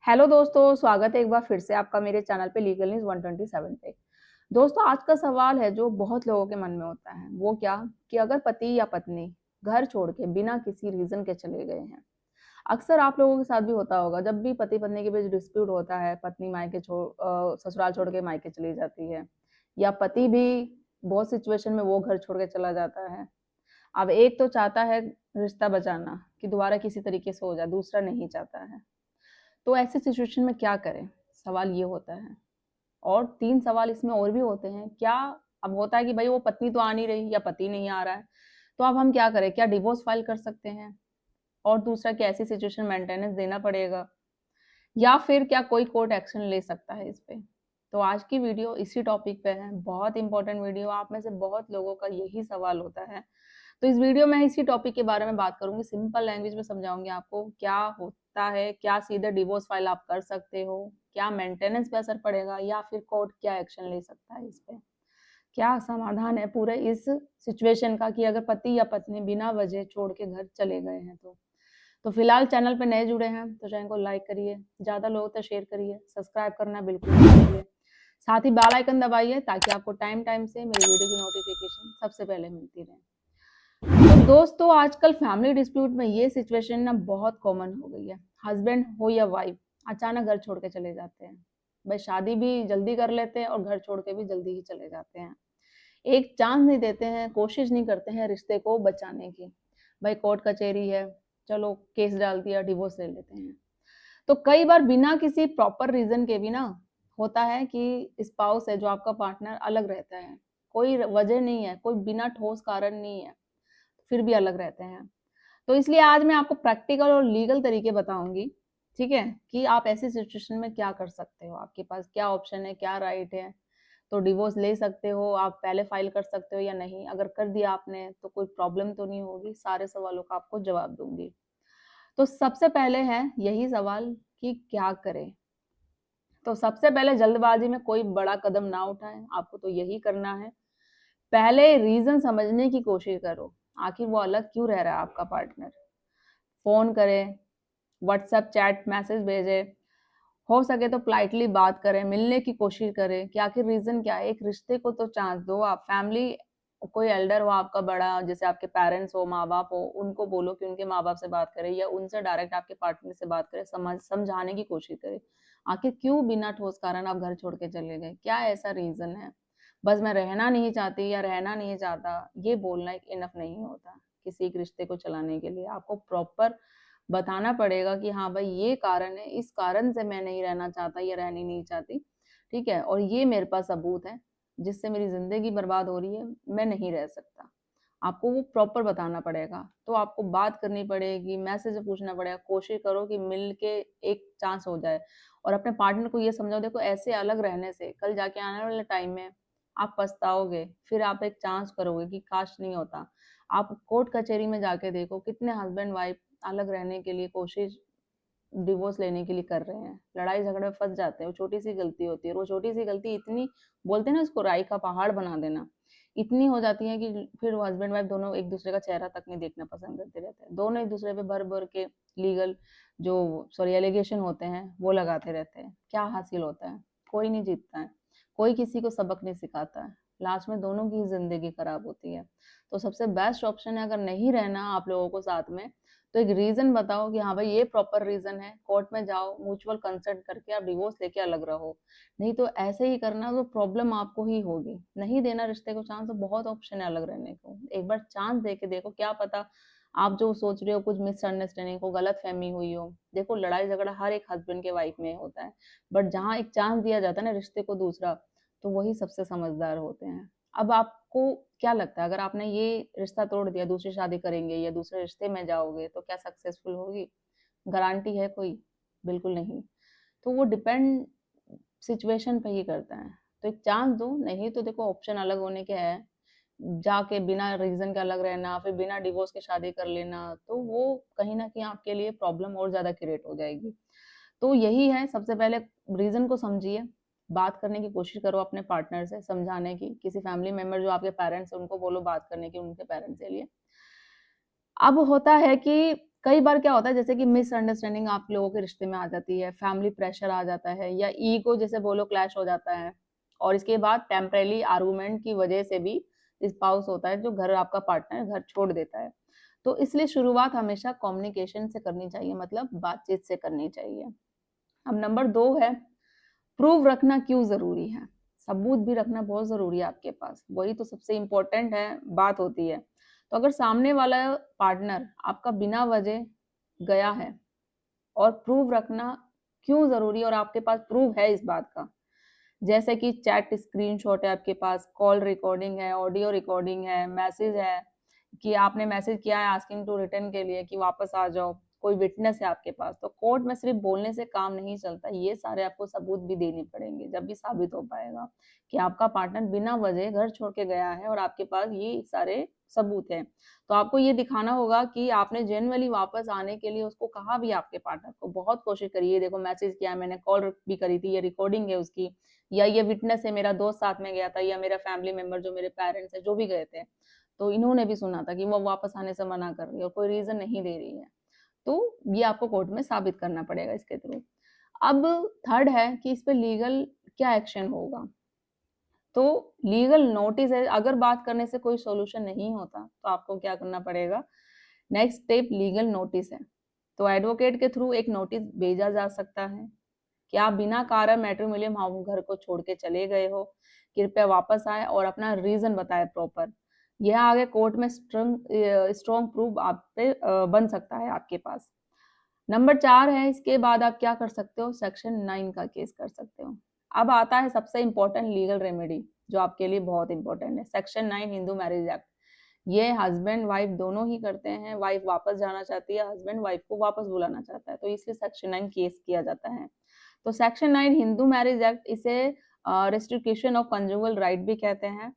Hello दोस्तों, स्वागत है एक बार फिर से आपका मेरे चैनल पे लीगल न्यूज़ 127 पे। दोस्तों, आज का सवाल है जो बहुत लोगों के मन में होता है, वो क्या कि अगर पति या पत्नी घर छोड़ के बिना किसी रीज़न के चले गए हैं। अक्सर आप लोगों के साथ भी होता होगा, जब भी पति-पत्नी के बीच डिस्प्यूट होता है, पत्नी ससुराल छोड़ के मायके चली जाती है या पति भी बहुत सिचुएशन में वो घर छोड़ के चला जाता है। अब एक तो चाहता है रिश्ता बचाना कि दोबारा किसी तरीके से हो जाए, दूसरा नहीं चाहता है। तो ऐसी सिचुएशन में क्या करें? सवाल ये होता है। और 3 सवाल इसमें और भी होते हैं। क्या अब होता है कि भई वो पत्नी तो आ नहीं रही या पति नहीं आ रहा है, तो अब हम क्या करें? क्या डिवोर्स फाइल कर सकते हैं? और दूसरा क्या ऐसी सिचुएशन मेंटेनेंस देना पड़ेगा? या फिर क्या कोई कोर्ट एक्शन ले सकता है इस पे? तो आज की वीडियो इसी टॉपिक पे है। बहुत इंपॉर्टेंट वीडियो, आप में से बहुत लोगों का यही सवाल होता है। तो इस वीडियो में इसी टॉपिक के बारे में बात करूँगी, सिंपल लैंग्वेज में समझाऊँगी आपको क्या होता है, क्या सीधे डिवोर्स फाइल आप कर सकते हो, क्या मेंटेनेंस पे असर पड़ेगा या फिर कोर्ट क्या एक्शन ले सकता है इस पे। क्या समाधान है पूरे इस सिचुएशन का कि अगर पति या पत्नी बिना वजह छोड़ के घर चले गए हैं तो। तो फिलहाल चैनल पे नए जुड़े हैं तो चैनल को लाइक करिए, ज़्यादा लोगों तक शेयर करिए, सब्सक्राइब करना बिल्कुल ना भूलिए। साथ ही बेल आइकन दबाइए ताकि आपको टाइम-टाइम से मेरी वीडियो की नोटिफिकेशन सबसे पहले मिलती रहे। तो दोस्तों आजकल फैमिली डिस्प्यूट में ये सिचुएशन ना बहुत कॉमन हो गई है। हस्बैंड हो या वाइफ अचानक घर छोड़ के चले जाते हैं। भाई शादी भी जल्दी कर लेते हैं और घर छोड़ के भी जल्दी ही चले जाते हैं। एक चांस नहीं देते हैं, कोशिश नहीं करते हैं रिश्ते को बचाने की। भाई कोर्ट कचहरी है, चलो केस डाल दिया, डिवोर्स ले लेते हैं। तो कई बार बिना किसी प्रॉपर रीज़न के भी ना होता है कि स्पाउस है जो आपका पार्टनर अलग रहता है। कोई वजह नहीं है, कोई बिना ठोस कारण नहीं है, फिर भी अलग रहते हैं। तो इसलिए आज मैं आपको प्रैक्टिकल और लीगल तरीके बताऊँगी, ठीक है? कि आप ऐसी सिचुएशन में क्या कर सकते हो, आपके पास क्या ऑप्शन है, क्या राइट है। तो डिवोर्स ले सकते हो, आप पहले फाइल कर सकते हो या नहीं, अगर कर दिया आपने तो कोई प्रॉब्लम तो नहीं होगी, सारे सवालों का आपको जवाब दूँगी। तो सबसे पहले है यही सवाल कि क्या करें? तो सबसे पहले जल्दबाज़ी में कोई बड़ा कदम ना उठाएँ, आपको तो यही करना है। पहले रीज़न समझने की कोशिश करो, आखिर वो अलग क्यों रह रहा है आपका पार्टनर? फ़ोन करें, व्हाट्सएप चैट मैसेज भेजें, हो सके तो पोलाइटली बात करें, मिलने की कोशिश करें कि आखिर रीज़न क्या है? एक रिश्ते को तो चांस दो आप। फैमिली कोई एल्डर हो आपका बड़ा, जैसे आपके पेरेंट्स हो, माँ-बाप हो, उनको बोलो कि उनके माँ-बाप से बात करें या उनसे डायरेक्ट आपके पार्टनर से बात करें, समझाने की कोशिश करें। आखिर क्यों बिना ठोस कारण आप घर छोड़ के चले गए? क्या ऐसा रीज़न है? बस मैं रहना नहीं चाहती या रहना नहीं चाहता, ये बोलना एक इनफ नहीं होता, किसी एक रिश्ते को चलाने के लिए। आपको प्रॉपर बताना पड़ेगा कि हाँ भाई ये कारण है, इस कारण से मैं नहीं रहना चाहता या रहनी नहीं चाहती, ठीक है? और ये मेरे पास सबूत है, जिससे मेरी ज़िंदगी बर्बाद हो रही है, मैं नहीं रह सकता। आपको वो प्रॉपर बताना पड़ेगा, तो आपको बात करनी पड़ेगी, मैसेज से पूछना पड़ेगा, कोशिश करो कि मिल के एक चांस हो जाए और अपने पार्टनर को ये समझाओ देखो ऐसे अलग रहने से कल जाके आने वाले टाइम में आप पछताओगे, फिर आप एक चांस करोगे कि काश नहीं होता। आप कोर्ट कचहरी में जाके देखो कितने हस्बैंड वाइफ अलग रहने के लिए कोशिश डिवोर्स लेने के लिए कर रहे हैं, लड़ाई झगड़े में फँस जाते हैं, वो छोटी-सी गलती होती है और वो छोटी-सी गलती इतनी बोलते हैं ना इसको राई का पहाड़ बना देना, इतनी हो जाती है कि फिर वो हस्बैंड वाइफ दोनों एक-दूसरे का चेहरा तक नहीं देखना पसंद करते रहते हैं। दोनों एक-दूसरे पे भर-भर के लीगल जो सॉरी एलिगेशन होते हैं, वो लगाते रहते हैं। क्या हासिल होता है? कोई नहीं जीतता है, कोई किसी को सबक नहीं सिखाता है, लास्ट में दोनों की ही ज़िंदगी खराब होती है। तो सबसे बेस्ट ऑप्शन है अगर नहीं रहना आप लोगों को साथ में तो एक रीज़न बताओ कि हाँ भाई ये प्रॉपर रीज़न है, कोर्ट में जाओ, म्यूचुअल कंसेंट करके आप डिवोर्स लेके अलग रहो। नहीं तो ऐसे ही करना तो प्रॉब्लम आपको ही होगी। नहीं देना रिश्ते को चांस तो बहुत ऑप्शन है अलग रहने को। एक बार चांस दे के देखो, क्या पता आप जो सोच रहे हो कुछ मिसअंडरस्टैंडिंग हो, गलतफ़हमी हुई हो। देखो लड़ाई-झगड़ा हर एक हस्बैंड के वाइफ में होता है, बट जहाँ एक चांस दिया जाता है ना रिश्ते को दूसरा, तो वही सबसे समझदार होते हैं। अब आपको क्या लगता है अगर आपने ये रिश्ता तोड़ दिया, दूसरी शादी करेंगे या दूसरे रिश्ते में जाओगे तो क्या सक्सेसफुल होगी? गारंटी है कोई? बिल्कुल नहीं। तो वो डिपेंड सिचुएशन पे ही करता है। तो एक चांस दो, नहीं तो देखो ऑप्शन अलग होने के हैं। जाके बिना रीज़न के अलग रहना, फिर बिना डिवोर्स के शादी कर लेना, तो वो कहीं न कहीं आपके लिए प्रॉब्लम और ज़्यादा क्रिएट हो जाएगी। तो यही है सबसे पहले रीज़न को समझिए, बात करने की कोशिश करो अपने पार्टनर से समझाने की, किसी फैमिली मेंबर जो आपके पेरेंट्स हैं उनको बोलो बात करने की उनके पेरेंट्स के लिए। अब होता है कि कई बार क्या होता है जैसे कि मिसअंडरस्टैंडिंग आप लोगों के रिश्ते में आ जाती है, फैमिली प्रेशर आ जाता है या ईगो जैसे बोलो क्लैश हो जाता है और इसके बाद टेम्परेरी आर्गुमेंट की वजह से भी स्पाउस होता है जो घर आपका पार्टनर घर छोड़ देता है। तो इसलिए शुरुआत हमेशा कम्युनिकेशन से करनी चाहिए, मतलब बातचीत से करनी चाहिए। अब नंबर 2 है, प्रूफ रखना क्यों ज़रूरी है? सबूत भी रखना बहुत ज़रूरी है आपके पास, वही तो सबसे इम्पोर्टेंट है बात होती है। तो अगर सामने वाला पार्टनर आपका बिना वजह गया है और प्रूफ रखना क्यों ज़रूरी है और आपके पास प्रूफ है इस बात का, जैसे कि चैट स्क्रीनशॉट है आपके पास, कॉल रिकॉर्डिंग है, ऑडियो रिकॉर्डिंग है, मैसेज है कि आपने मैसेज किया है आस्किंग टू रिटर्न के लिए कि वापस आ जाओ, कोई विटनेस है आपके पास। तो कोर्ट में सिर्फ बोलने से काम नहीं चलता, ये सारे आपको सबूत भी देने पड़ेंगे, जब भी साबित हो पाएगा कि आपका पार्टनर बिना वजह घर छोड़ के गया है और आपके पास ये सारे सबूत हैं। तो आपको ये दिखाना होगा कि आपने जेन्युइनली वापस आने के लिए उसको कहा भी, आपके पार्टनर को बहुत कोशिश करी है, देखो मैसेज किया है मैंने, कॉल भी करी थी, ये रिकॉर्डिंग है उसकी, या ये विटनेस है, मेरा दोस्त साथ में गया था या मेरा फैमिली मेंबर जो मेरे पेरेंट्स है जो भी गए थे, तो इन्होंने भी सुना था कि वो वापस आने से मना कर रही है और कोई रीजन नहीं दे रही है। तो ये आपको कोर्ट में साबित करना पड़ेगा इसके थ्रू। अब थर्ड है कि इस पे लीगल क्या एक्शन होगा। तो लीगल नोटिस है, अगर बात करने से कोई सॉल्यूशन नहीं होता तो आपको क्या करना पड़ेगा, नेक्स्ट स्टेप लीगल नोटिस है। तो एडवोकेट के थ्रू एक नोटिस भेजा जा सकता है कि आप बिना कारण मैट्रिमोनियल हाउस घर को छोड़ के चले गए हो, कृपया वापस आए और अपना रीजन बताए प्रॉपर। यह आगे कोर्ट में स्ट्रॉन्ग प्रूफ आप पे बन सकता है आपके पास। नंबर 4 है, इसके बाद आप क्या कर सकते हो, सेक्शन 9 का केस कर सकते हो। अब आता है सबसे इम्पोर्टेंट लीगल रेमेडी जो आपके लिए बहुत इंपॉर्टेंट है, सेक्शन 9 हिंदू मैरिज एक्ट। ये हस्बैंड वाइफ दोनों ही करते हैं, वाइफ वापस जाना चाहती है, हस्बैंड वाइफ को वापस बुलाना चाहता है, तो इसलिए सेक्शन 9 केस किया जाता है। तो सेक्शन 9 हिंदू मैरिज एक्ट, इसे रेस्ट्रिक्शन ऑफ कंजुगल राइट भी कहते हैं।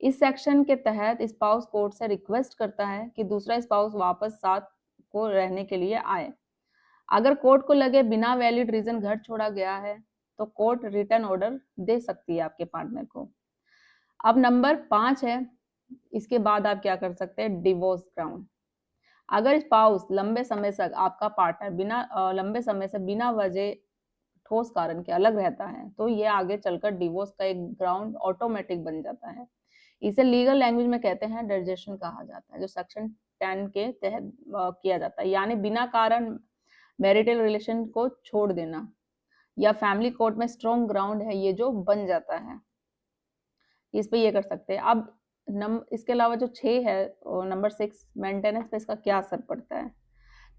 इस सेक्शन के तहत स्पाउस कोर्ट से रिक्वेस्ट करता है कि दूसरा स्पाउस वापस साथ को रहने के लिए आए। अगर कोर्ट को लगे बिना वैलिड रीजन घर छोड़ा गया है तो कोर्ट रिटर्न ऑर्डर दे सकती है आपके पार्टनर को। अब नंबर 5 है, इसके बाद आप क्या कर सकते हैं, डिवोर्स ग्राउंड। अगर स्पाउस लंबे समय से आपका पार्टनर लंबे समय से बिना वजह ठोस कारण के अलग रहता है तो ये आगे चलकर डिवोर्स का एक ग्राउंड ऑटोमेटिक बन जाता है। इसे लीगल लैंग्वेज में कहते हैं डिजर्शन कहा जाता है, जो सेक्शन 10 के तहत किया जाता है, यानी बिना कारण मैरिटल रिलेशन को छोड़ देना या फैमिली कोर्ट में स्ट्रॉन्ग ग्राउंड है ये जो बन जाता है, इस पे ये कर सकते हैं। अब इसके अलावा जो 6 है, नंबर 6 मेंटेनेंस पे इसका क्या असर पड़ता है।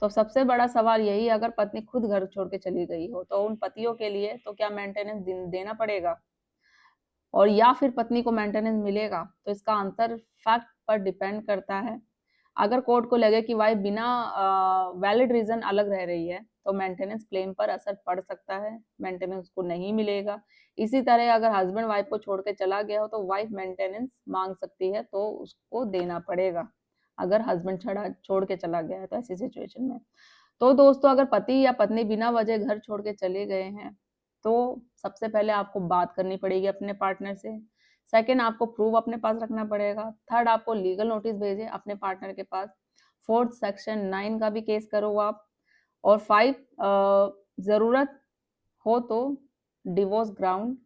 तो सबसे बड़ा सवाल यही है, अगर पत्नी खुद घर छोड़ के चली गई हो तो उन पतियों के लिए तो क्या मेंटेनेंस देना पड़ेगा और या फिर पत्नी को मेंटेनेंस मिलेगा, तो इसका आंसर फैक्ट पर डिपेंड करता है। अगर कोर्ट को लगे कि वाइफ बिना वैलिड रीजन अलग रह रही है तो मेंटेनेंस क्लेम पर असर पड़ सकता है, मेंटेनेंस को नहीं मिलेगा। इसी तरह अगर हस्बैंड वाइफ को छोड़ के चला गया हो तो वाइफ मेंटेनेंस मांग सकती है, तो उसको देना पड़ेगा अगर हस्बैंड छोड़ के चला गया है तो ऐसी सिचुएशन में। तो दोस्तों, अगर पति या पत्नी बिना वजह घर छोड़ के चले गए हैं तो सबसे पहले आपको बात करनी पड़ेगी अपने पार्टनर से। सेकंड, आपको प्रूफ अपने पास रखना पड़ेगा। थर्ड, आपको लीगल नोटिस भेजे अपने पार्टनर के पास। फोर्थ, सेक्शन 9 का भी केस करो आप। और 5, ज़रूरत हो तो डिवोर्स ग्राउंड,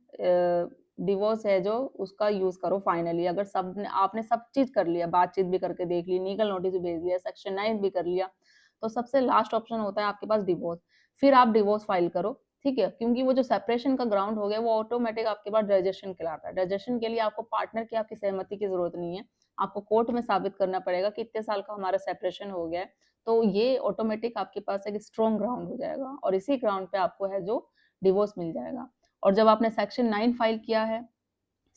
डिवोर्स है जो उसका यूज़ करो फाइनली। अगर आपने सब चीज़ कर लिया, बातचीत भी करके देख ली, लीगल नोटिस भी भेज लिया, सेक्शन 9 भी कर लिया, तो सबसे लास्ट ऑप्शन होता है आपके पास डिवोर्स। फिर आप डिवोर्स फाइल करो, ठीक है? क्योंकि वो जो सेपरेशन का ग्राउंड हो गया वो ऑटोमेटिक आपके पास डाइजेशन कहलाता है। डाइजेशन के लिए आपको पार्टनर की, आपकी सहमति की ज़रूरत नहीं है। आपको कोर्ट में साबित करना पड़ेगा कि इतने साल का हमारा सेपरेशन हो गया है, तो ये ऑटोमेटिक आपके पास एक स्ट्रॉन्ग ग्राउंड हो जाएगा और इसी ग्राउंड पे आपको है जो डिवोर्स मिल जाएगा। और जब आपने सेक्शन 9 फाइल किया है,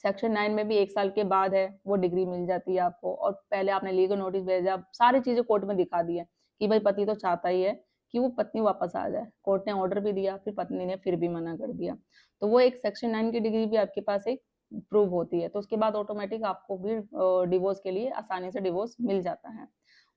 सेक्शन 9 में भी 1 साल के बाद है वो डिग्री मिल जाती है आपको, और पहले आपने लीगल नोटिस भेजा, सारी चीज़ें कोर्ट में दिखा दी है कि भाई पति तो चाहता ही है कि वो पत्नी वापस आ जाए। कोर्ट ने ऑर्डर भी दिया, फिर पत्नी ने फिर भी मना कर दिया। तो वो एक सेक्शन 9 की डिग्री भी आपके पास एक प्रूव होती है। तो उसके बाद ऑटोमेटिक आपको भी डिवोर्स के लिए आसानी से डिवोर्स मिल जाता है।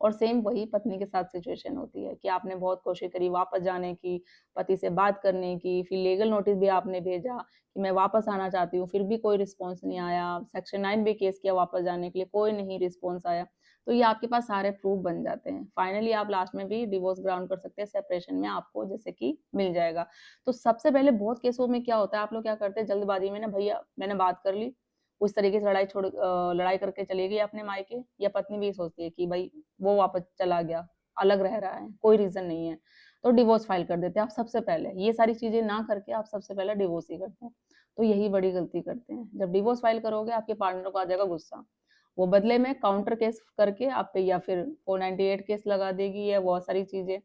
और सेम वही पत्नी के साथ सिचुएशन होती है कि आपने बहुत कोशिश करी वापस जाने की, पति से बात करने की, फिर लीगल नोटिस भी आपने भेजा कि मैं वापस आना चाहती हूँ, फिर भी कोई रिस्पॉन्स नहीं आया। सेक्शन 9 भी केस किया वापस जाने के लिए, कोई नहीं रिस्पॉन्स आया। तो ये आपके पास सारे प्रूफ बन जाते हैं। फाइनली आप लास्ट में भी डिवोर्स ग्राउंड कर सकते हैं, सेपरेशन में आपको जैसे कि मिल जाएगा। तो सबसे पहले बहुत केसों में क्या होता है, आप लोग क्या करते हैं जल्दबाजी में ना, भैया मैंने बात कर ली, उस तरीके से लड़ाई करके चली गई अपने मायके, या पत्नी भी सोचती है कि भाई वो वापस चला गया, अलग रह रहा है, कोई रीज़न नहीं है, तो डिवोर्स फाइल कर देते हैं आप सबसे पहले। ये सारी चीज़ें ना करके आप सबसे पहले डिवोर्स ही करते हैं। तो यही बड़ी गलती करते हैं। जब डिवोर्स फाइल करोगे आपके पार्टनर को आ जाएगा गुस्सा। वो बदले में काउंटर केस करके आप पे या फिर 498 केस लगा देगी या बहुत सारी चीज़ें,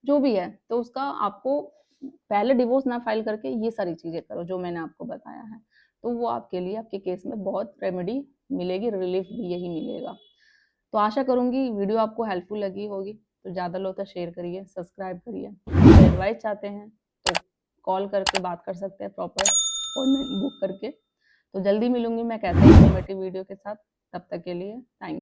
जो भी है। तो उसका आपको पहले डिवोर्स ना फाइल करके ये सारी चीज़ें करो जो मैंने आपको बताया है। तो वो आपके लिए आपके केस में बहुत रेमेडी मिलेगी, रिलीफ भी यही मिलेगा। तो आशा करूँगी वीडियो आपको हेल्पफुल लगी होगी। तो ज़्यादा लोग तक शेयर करिए, सब्सक्राइब करिए। अगर एडवाइस चाहते हैं तो कॉल करके बात कर सकते हैं, प्रॉपर अपॉइंटमेंट बुक करके। तो जल्दी मिलूँगी मैं कैसे इन्फॉर्मेटिव वीडियो के साथ। तब तक के लिए थैंक